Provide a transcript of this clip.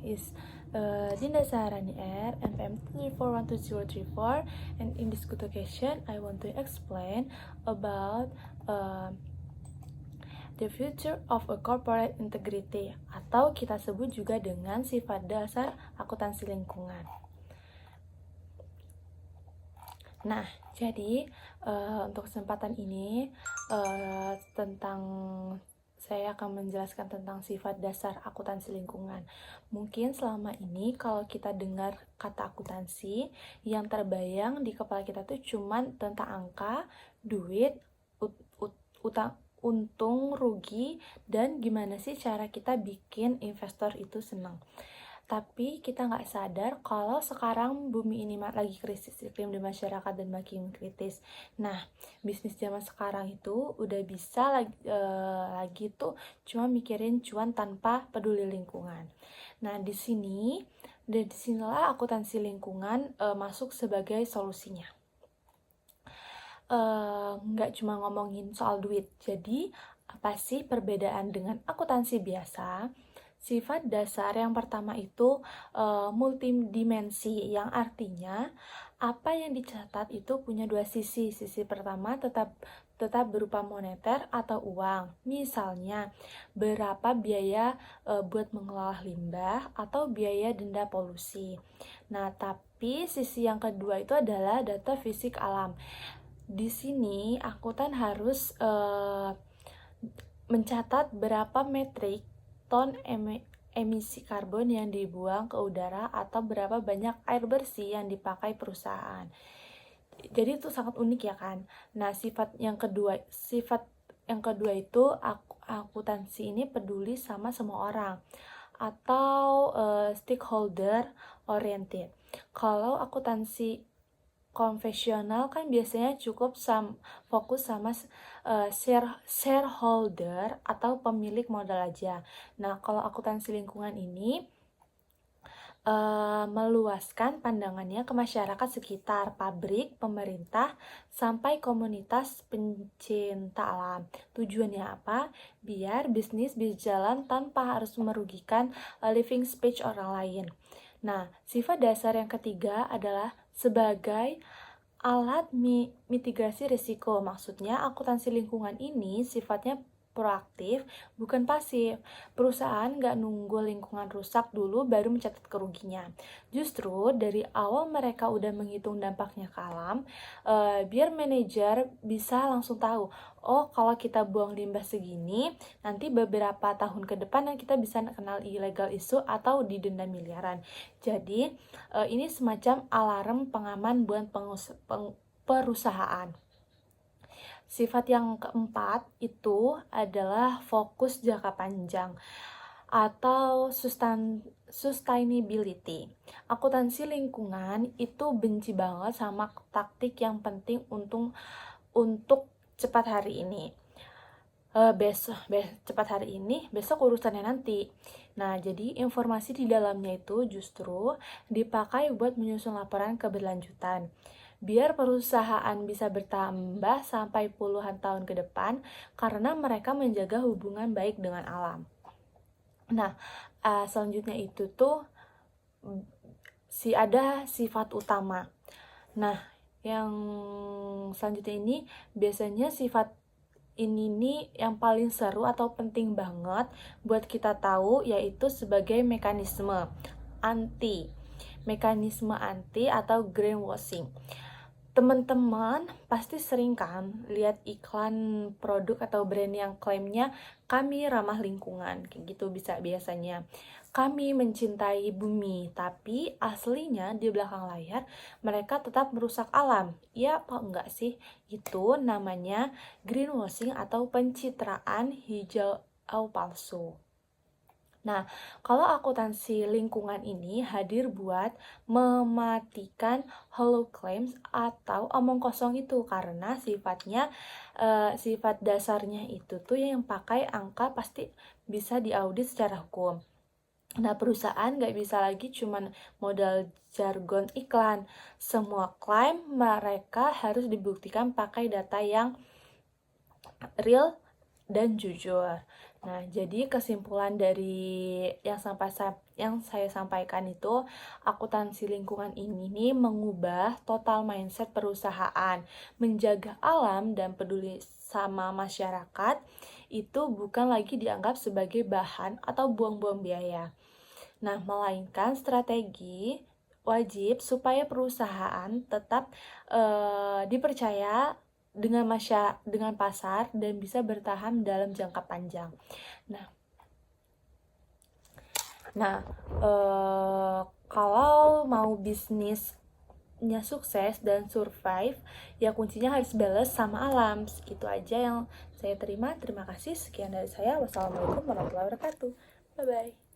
is Dinda Saharani R, NPM 3412034, and in this good occasion, I want to explain about the future of a corporate integrity, atau kita sebut juga dengan sifat dasar akuntansi lingkungan. Nah, jadi untuk kesempatan ini saya akan menjelaskan tentang sifat dasar akuntansi lingkungan. Mungkin selama ini kalau kita dengar kata akuntansi, yang terbayang di kepala kita tuh cuman tentang angka, duit, untung, rugi, dan gimana sih cara kita bikin investor itu senang. Tapi kita nggak sadar kalau sekarang bumi ini lagi krisis iklim di masyarakat dan makin kritis. Nah, bisnis zaman sekarang itu udah bisa lagi tuh cuma mikirin cuan tanpa peduli lingkungan. Nah, disinilah akuntansi lingkungan masuk sebagai solusinya. Nggak cuma ngomongin soal duit. Jadi, apa sih perbedaan dengan akuntansi biasa? Sifat dasar yang pertama itu multidimensi, yang artinya apa yang dicatat itu punya dua sisi. Sisi pertama tetap berupa moneter atau uang. Misalnya, berapa biaya buat mengelola limbah atau biaya denda polusi. Nah, tapi sisi yang kedua itu adalah data fisik alam. Di sini akuntan harus mencatat berapa metrik ton emisi karbon yang dibuang ke udara atau berapa banyak air bersih yang dipakai perusahaan. Jadi itu sangat unik ya kan. Nah, sifat yang kedua itu akuntansi ini peduli sama semua orang atau stakeholder oriented. Kalau akuntansi konvensional kan biasanya cukup fokus sama shareholder atau pemilik modal aja. Nah, kalau akuntansi lingkungan ini meluaskan pandangannya ke masyarakat sekitar, pabrik, pemerintah, sampai komunitas pencinta alam. Tujuannya apa? Biar bisnis bisa jalan tanpa harus merugikan living space orang lain. Nah, sifat dasar yang ketiga adalah sebagai alat mitigasi risiko. Maksudnya, akuntansi lingkungan ini sifatnya proaktif, bukan pasif. Perusahaan nggak nunggu lingkungan rusak dulu baru mencatat kerugian. Justru dari awal mereka udah menghitung dampaknya ke alam, biar manajer bisa langsung tahu, oh kalau kita buang limbah segini, nanti beberapa tahun ke depan kita bisa kenal illegal issue atau didenda miliaran. Jadi ini semacam alarm pengaman buat perusahaan. Sifat yang keempat itu adalah fokus jangka panjang atau sustainability. Akuntansi lingkungan itu benci banget sama taktik yang penting untuk cepat hari ini. Cepat hari ini, besok urusannya nanti. Nah, jadi informasi di dalamnya itu justru dipakai buat menyusun laporan keberlanjutan. Biar perusahaan bisa bertambah sampai puluhan tahun ke depan karena mereka menjaga hubungan baik dengan alam. Nah, selanjutnya itu tuh ada sifat utama. Nah, yang selanjutnya ini biasanya sifat ini nih yang paling seru atau penting banget buat kita tahu, yaitu sebagai mekanisme anti atau greenwashing. Teman-teman pasti sering kan lihat iklan produk atau brand yang klaimnya kami ramah lingkungan, kayak gitu biasanya. Kami mencintai bumi, tapi aslinya di belakang layar mereka tetap merusak alam. Ya apa enggak sih? Itu namanya greenwashing atau pencitraan hijau palsu. Nah, kalau akuntansi lingkungan ini hadir buat mematikan hollow claims atau omong kosong itu, karena sifat dasarnya itu tuh yang pakai angka pasti bisa diaudit secara hukum. Nah, perusahaan nggak bisa lagi cuman modal jargon iklan. Semua klaim mereka harus dibuktikan pakai data yang real dan jujur. Nah, jadi kesimpulan dari yang saya sampaikan itu, akuntansi lingkungan ini nih mengubah total mindset perusahaan, menjaga alam dan peduli sama masyarakat itu bukan lagi dianggap sebagai bahan atau buang-buang biaya. Nah, melainkan strategi wajib supaya perusahaan tetap dipercaya dengan pasar dan bisa bertahan dalam jangka panjang. Nah, kalau mau bisnisnya sukses dan survive, ya kuncinya harus balance sama alam. Itu aja yang saya terima. Terima kasih. Sekian dari saya. Wassalamualaikum warahmatullahi wabarakatuh. Bye-bye.